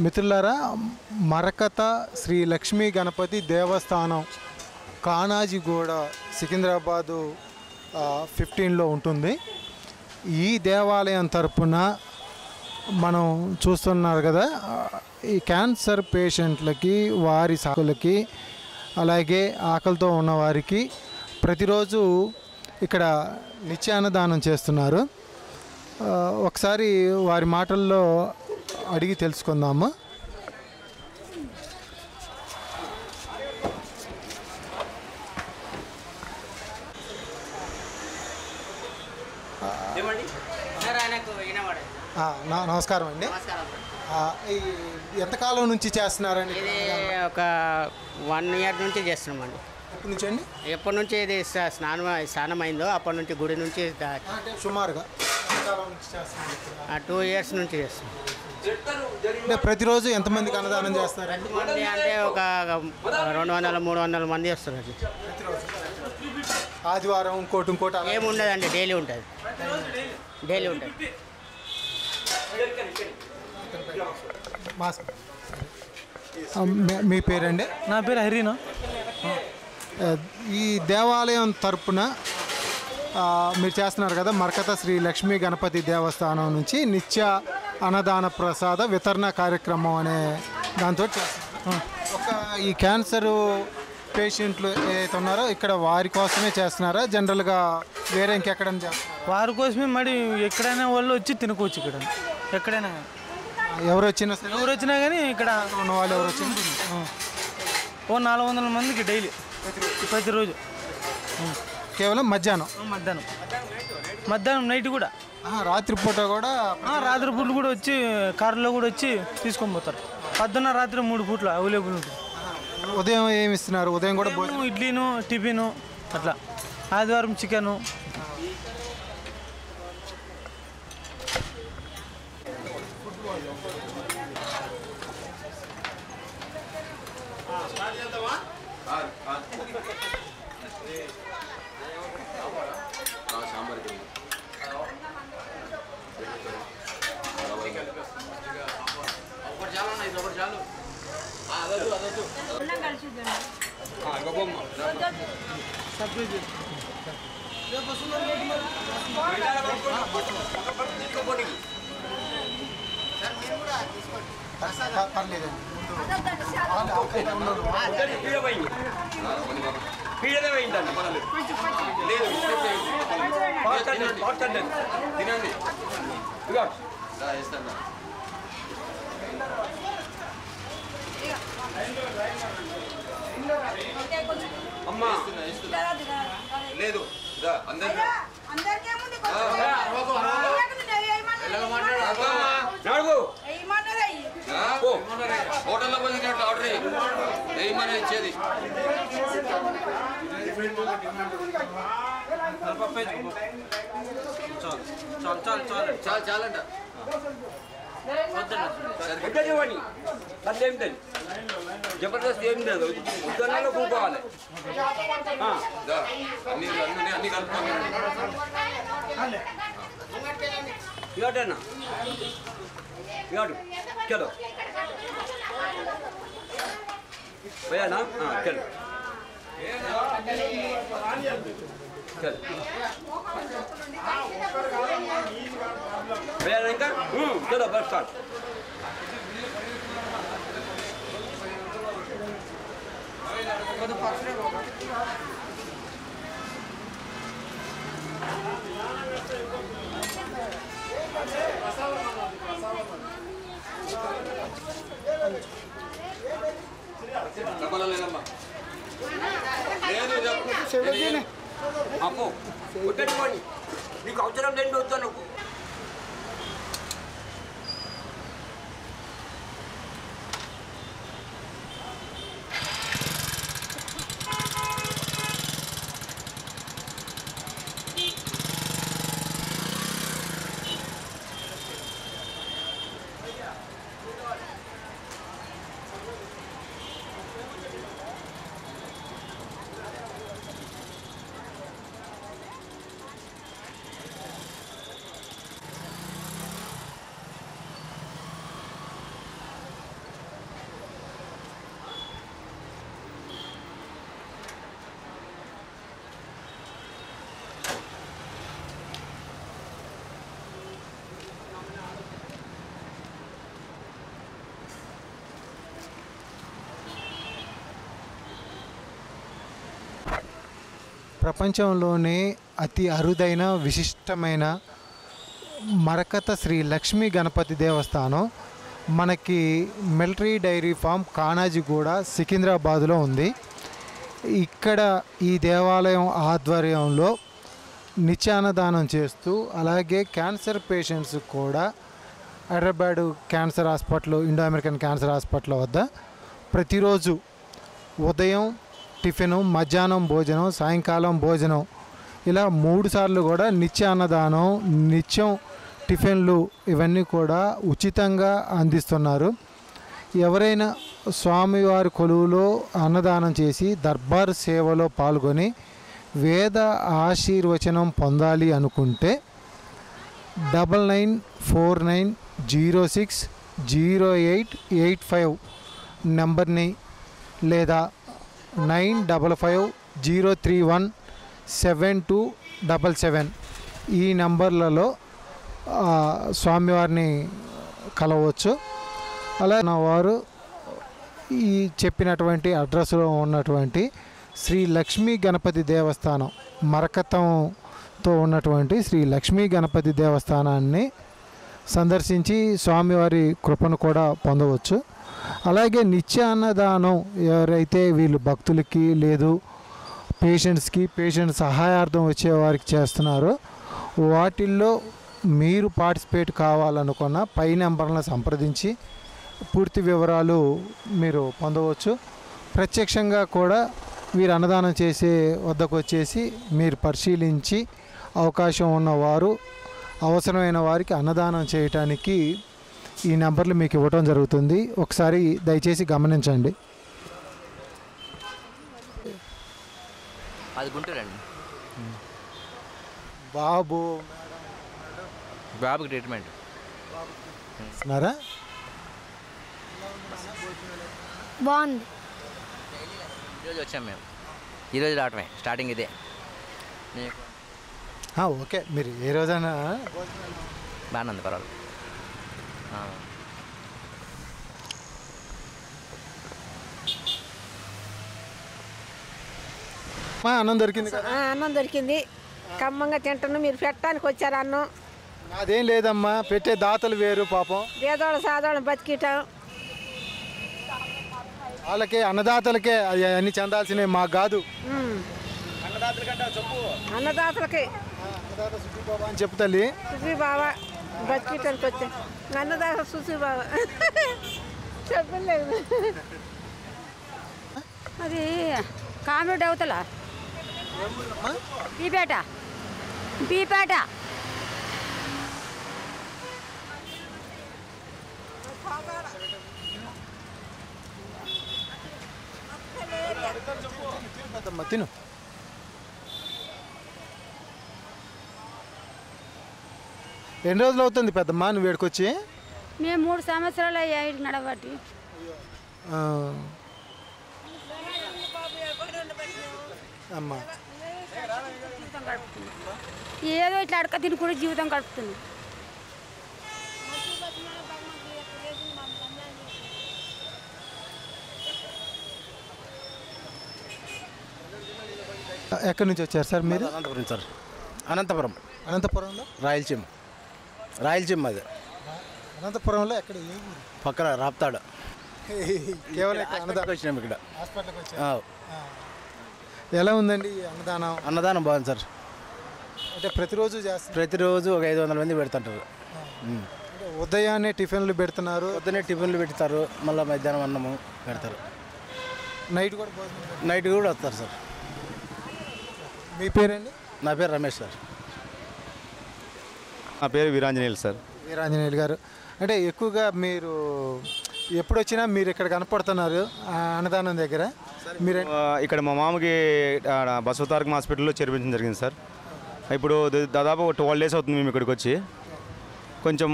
మిత్రులారా, మరకత శ్రీ లక్ష్మీ గణపతి దేవస్థానం కానాజీగూడ సికింద్రాబాదు 15లో ఉంటుంది. ఈ దేవాలయం తరపున మనం చూస్తున్నారు కదా, ఈ క్యాన్సర్ పేషెంట్లకి, వారి సాకులకి, అలాగే ఆకలితో ఉన్నవారికి ప్రతిరోజు ఇక్కడ నిత్యాన్నదానం చేస్తున్నారు. ఒకసారి వారి మాటల్లో అడిగి తెలుసుకుందాము. నమస్కారం అండి. ఎంతకాలం నుంచి చేస్తున్నారండి? ఇది ఒక 1 year నుంచి చేస్తున్నామండి. ఎప్పటి నుంచి అండి? ఎప్పటి నుంచి ఇది స్నానం అయిందో అప్పటి నుంచి గుడి నుంచి సుమారుగా 2 years నుంచి చేస్తున్నాం. అంటే ప్రతిరోజు ఎంతమందికి అన్నదానం చేస్తారు? ఎంతమంది అంటే ఒక 200-300 మంది వస్తారండి ప్రతిరోజు. ఆదివారం ఇంకోటి ఏముండదండి, డైలీ ఉంటుంది. మీ పేరండి? నా పేరు హరినా. ఈ దేవాలయం తరపున మీరు చేస్తున్నారు కదా, మరకత శ్రీ లక్ష్మీ గణపతి దేవస్థానం నుంచి నిత్య అన్నదాన ప్రసాద వితరణ కార్యక్రమం అనే దాంతో చేస్తున్నారు. ఒక ఈ క్యాన్సరు పేషెంట్లు ఏదైతే ఉన్నారో ఇక్కడ వారి కోసమే చేస్తున్నారా, జనరల్గా వేరే ఇంకెక్కడైనా చేస్తున్నారా? వారి కోసమే. మరి ఎక్కడైనా వాళ్ళు వచ్చి తినుకోవచ్చు. ఇక్కడ ఎక్కడైనా ఎవరు వచ్చినా కానీ ఇక్కడ ఉన్న వాళ్ళు ఎవరు వచ్చినా ఓ 400 మందికి డైలీ, ప్రతిరోజు. కేవలం మధ్యాహ్నం నైట్ కూడా, రాత్రిపూట కూడా. రాత్రిపూట కూడా వచ్చి కారులో కూడా వచ్చి తీసుకొని పోతారు. పొద్దున్న రాత్రి 3 పూట్లు అవైలబుల్ ఉంటుంది. ఉదయం ఏమి ఇస్తున్నారు? ఉదయం కూడా ఇడ్లీను, టిఫిను అట్లా. ఆదివారం చికెను. అమ్మా లేదు హోటల్లో పోయినట్లు ఆర్డర్ వేయమని ఇచ్చేది. చాలంట ఏమిటండి, జబర్దస్త్ ఏం లేదు. ఉద్దానాల్లో కూకోవాలి. అన్ని కలుపుకోండి. ఇవాటన్నా ఇవాడు చలో భయానా చలో చల్ భయా ఇంకా చలో బస్ స్టార్ట్. అప్పు వద్దండి, నీకు అవసరం లేని వద్దా నువ్వు. ప్రపంచంలోనే అతి అరుదైన విశిష్టమైన మరకత శ్రీ లక్ష్మీ గణపతి దేవస్థానం మనకి మిలిటరీ డైరీ ఫామ్ కానాజీగూడ సికింద్రాబాద్లో ఉంది. ఇక్కడ ఈ దేవాలయం ఆధ్వర్యంలో నిత్యాన్నదానం చేస్తూ అలాగే క్యాన్సర్ పేషెంట్స్ కూడా Hyderabad cancer hospital, Indo American cancer hospital వద్ద ప్రతిరోజు ఉదయం టిఫిను, మధ్యాహ్నం భోజనం, సాయంకాలం భోజనం ఇలా 3 సార్లు కూడా నిత్యాన్నదానం, నిత్యం టిఫిన్లు ఇవన్నీ కూడా ఉచితంగా అందిస్తున్నారు. ఎవరైనా స్వామివారి కొలువులో అన్నదానం చేసి దర్బార్ సేవలో పాల్గొని వేద ఆశీర్వచనం పొందాలి అనుకుంటే 9949060885 నెంబర్ని లేదా 9550317277 ఈ నెంబర్లలో స్వామివారిని కలవచ్చు. అలా నా వారు ఈ చెప్పినటువంటి అడ్రస్లో ఉన్నటువంటి శ్రీ లక్ష్మీ గణపతి దేవస్థానం, మరకతంతో ఉన్నటువంటి శ్రీ లక్ష్మీ గణపతి దేవస్థానాన్ని సందర్శించి స్వామివారి కృపను కూడా పొందవచ్చు. అలాగే నిత్య అన్నదానం ఎవరైతే వీళ్ళు భక్తులకి లేదు పేషెంట్స్ సహాయార్థం వచ్చేవారికి చేస్తున్నారో వాటిల్లో మీరు పార్టిసిపేట్ కావాలనుకున్న పై నెంబర్లను సంప్రదించి పూర్తి వివరాలు మీరు పొందవచ్చు. ప్రత్యక్షంగా కూడా వీరు అన్నదానం చేసే వద్దకు వచ్చేసి మీరు పరిశీలించి అవకాశం ఉన్నవారు అవసరమైన వారికి అన్నదానం చేయటానికి ఈ నెంబర్లు మీకు ఇవ్వడం జరుగుతుంది. ఒకసారి దయచేసి గమనించండి. అది గుంటూరండి. బాబుకి ట్రీట్మెంట్ బాగుంది. ఈరోజు వచ్చాం మేము, ఈరోజు రావటమే స్టార్టింగ్ ఇదే. ఓకే, మీరు ఏ రోజైనా బాగానే ఉంది, పర్వాలేదు. అన్నం దొరికింది కదా? అన్నం దొరికింది, కమ్మంగా తింటున్నాం. మీరు పెట్టడానికి వచ్చారు అన్నం. అదేం లేదమ్మా, పెట్టే దాతలు వేరు పాపం. పేదోళ్ళ సాదోళ్ళ బతికిటాం. వాళ్ళకే అన్నదాతలకే అన్ని చెందాల్సినవి, మాకు కాదు. అన్నదాతలకి సుఖీబాబా అని చెప్పు తల్లి. సుఖీబాబా బతికిటానికి వచ్చా. అన్నదాత సుఖీబాబా చెప్పలేదు. అది కామెడీ అవతల బీపేట. తిను. ఎన్ని రోజులు అవుతుంది పెద్దమ్మా నువ్వు వేడుకొచ్చి? మేము 3 సంవత్సరాలు అయ్యాయి నడబట్టి. అమ్మా ఏదో ఇట్లా అడక తిని కూడా జీవితం గడుపుతుంది. ఎక్కడి నుంచి వచ్చారు సార్ మీరు? అనంతపురం సార్. అనంతపురంలో రాయలసీమ అది. అనంతపురంలో ఎక్కడ? పక్కన రాప్తాడు. కేవలం వచ్చినాము ఇక్కడ. హాస్పిటల్కి వచ్చారు. ఎలా ఉందండి అన్నదానం? అన్నదానం బాగుంది సార్. అంటే ప్రతిరోజు చేస్తారు? ప్రతిరోజు ఒక 500 మంది పెడుతుంటారు. ఉదయాన్నే టిఫిన్లు పెడుతున్నారు? పొద్దున్నే టిఫిన్లు పెడతారు, మళ్ళీ మధ్యాహ్నం అన్నము పెడతారు. నైట్ కూడా భోజనం? నైట్ కూడా వస్తారు సార్. మీ పేరండి? నా పేరు రమేష్ సార్. నా పేరు వీరాంజనేయులు సార్. వీరాంజనేయులు గారు, అంటే ఎక్కువగా మీరు ఎప్పుడు వచ్చినా మీరు ఇక్కడ కనపడుతున్నారు అన్నదానం దగ్గర. మీరు ఇక్కడ మా మామకి బసవతారకం హాస్పిటల్లో చేర్పించడం జరిగింది సార్. ఇప్పుడు దాదాపు 12 days అవుతుంది మేము ఇక్కడికి వచ్చి. కొంచెం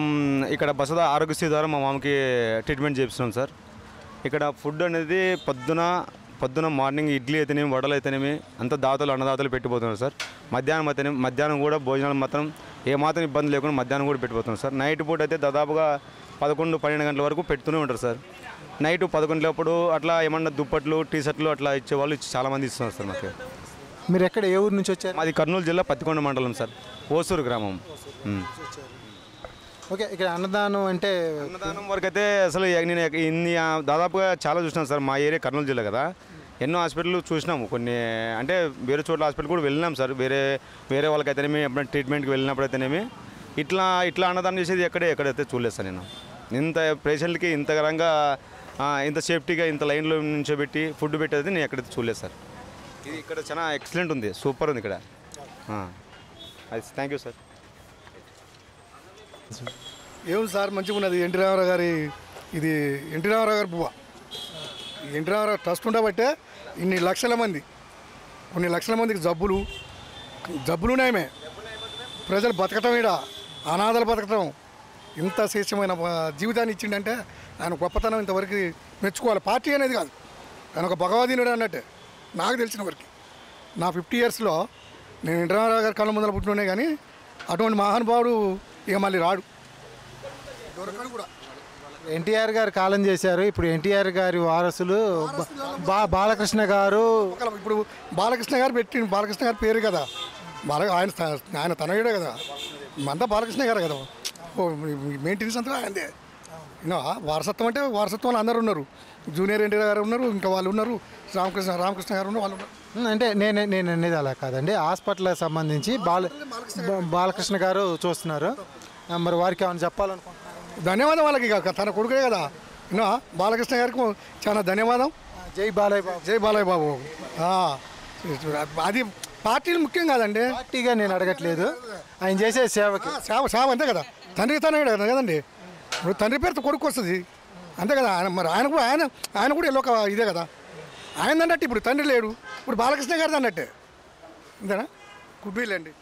ఇక్కడ బసవ ఆరోగ్యశ్రీ ద్వారా మా మామకి ట్రీట్మెంట్ చేపిస్తున్నాం సార్. ఇక్కడ ఫుడ్ అనేది పొద్దున మార్నింగ్ ఇడ్లీ అయితేనేమి, వడలు అయితేనేమి అంతా అన్నదాతలు పెట్టిపోతున్నారు సార్. మధ్యాహ్నం కూడా భోజనాలు మాత్రం ఏమాత్రం ఇబ్బంది లేకుండా మధ్యాహ్నం కూడా పెట్టిపోతున్నారు సార్. నైట్ పూట అయితే దాదాపుగా 11-12 గంటల వరకు పెడుతూనే ఉంటారు సార్. నైట్ 11 అప్పుడు అట్లా ఏమన్నా దుప్పట్లు, టీ షర్ట్లు అట్లా ఇచ్చేవాళ్ళు చాలామంది ఇస్తున్నారు సార్ మాకు. మీరు ఎక్కడ ఏ ఊరు నుంచి వచ్చారు? మాది కర్నూలు జిల్లా పత్తికొండ మండలం సార్, ఓసూరు గ్రామం. ఓకే, ఇక్కడ అన్నదానం అంటే అన్నదానం వరకు అయితే అసలు నేను ఇన్ని దాదాపుగా చాలా చూసినాను సార్. మా ఏరియా కర్నూలు జిల్లా కదా, ఎన్నో హాస్పిటల్ చూసినాము. కొన్ని అంటే వేరే చోట్ల హాస్పిటల్ కూడా వెళ్ళినాం సార్. వేరే వాళ్ళకైతేనేమి ఎప్పుడైనా ట్రీట్మెంట్కి వెళ్ళినప్పుడు అయితేనేమి ఇట్లా అన్నదానం చేసేది ఎక్కడైతే చూడలేదు సార్. నేను ఇంత పేషెంట్లకి ఇంత ఘనంగా ఇంత సేఫ్టీగా ఇంత లైన్లో నుంచోబెట్టి ఫుడ్ పెట్టేది నేను ఎక్కడైతే చూడలేదు సార్. ఇది ఇక్కడ చాలా ఎక్సలెంట్ ఉంది, సూపర్ ఉంది ఇక్కడ. అది థ్యాంక్ యూ సార్. ఏం సార్ మంచిగా ఉన్నది. ఎన్టీ రామారావు గారి ఇది ఎన్టీ రామారావు గారి బువ్వ. ఎన్టీ రామారావు ట్రస్ట్ ఉండబట్టే కొన్ని లక్షల మందికి జబ్బులున్నాయమే, ప్రజలు బతకటం, ఈడ అనాథలు బతకటం, ఇంత శేషమైన జీవితాన్ని ఇచ్చిండంటే ఆయన గొప్పతనం ఇంతవరకు మెచ్చుకోవాలి. పార్టీ అనేది కాదు, ఆయన ఒక భగవదీనుడు అన్నట్టే నాకు తెలిసిన వరకు. నా 50 yearsలో నేను ఎన్టీ రామారావు గారి కళ్ళ ముందర పుట్టినే కానీ అటువంటి మహానుభావుడు ఇక మళ్ళీ రాడు, దొరకడు కూడా. ఎన్టీఆర్ గారు కాలం చేశారు. ఇప్పుడు ఎన్టీఆర్ గారి వారసులు బాలకృష్ణ గారు. ఇప్పుడు బాలకృష్ణ గారి పేరు కదా, ఆయన తనయుడే కదా, అంతా బాలకృష్ణ గారు కదా. మెయింటెనెన్స్ అంతా ఆయనదే. వారసత్వం అంటే వారసత్వంలో అందరూ ఉన్నారు. జూనియర్ ఎన్టీఆర్ గారు ఉన్నారు, ఇంకా వాళ్ళు ఉన్నారు, రామకృష్ణ గారు ఉన్నారు, వాళ్ళు ఉన్నారు. అంటే నేను అనేది అలా కాదండి, హాస్పిటల్కి సంబంధించి బాలకృష్ణ గారు చూస్తున్నారు. మరి వారికి ఏమైనా చెప్పాలనుకుంటున్నారు? ధన్యవాదం వాళ్ళకి, తన కొడుకే కదా. బాలకృష్ణ గారికి చాలా ధన్యవాదం. జై బాలయ్య బాబు. జై బాలయ్య బాబు. అది పార్టీలు ముఖ్యం కాదండి, పార్టీగా నేను అడగట్లేదు, ఆయన చేసే సేవకి. సేవ అంతే కదా, తండ్రికి తనయుడు కదండి. ఇప్పుడు తండ్రి పేరుతో కొడుకు వస్తుంది అంతే కదా. ఆయన కూడా ఎల్లో ఇదే కదా. ఆయన అన్నట్టు ఇప్పుడు తండ్రి లేడు, ఇప్పుడు బాలకృష్ణ గారిది అన్నట్టే, అంతేనా? గుడ్ వీల్ అండి.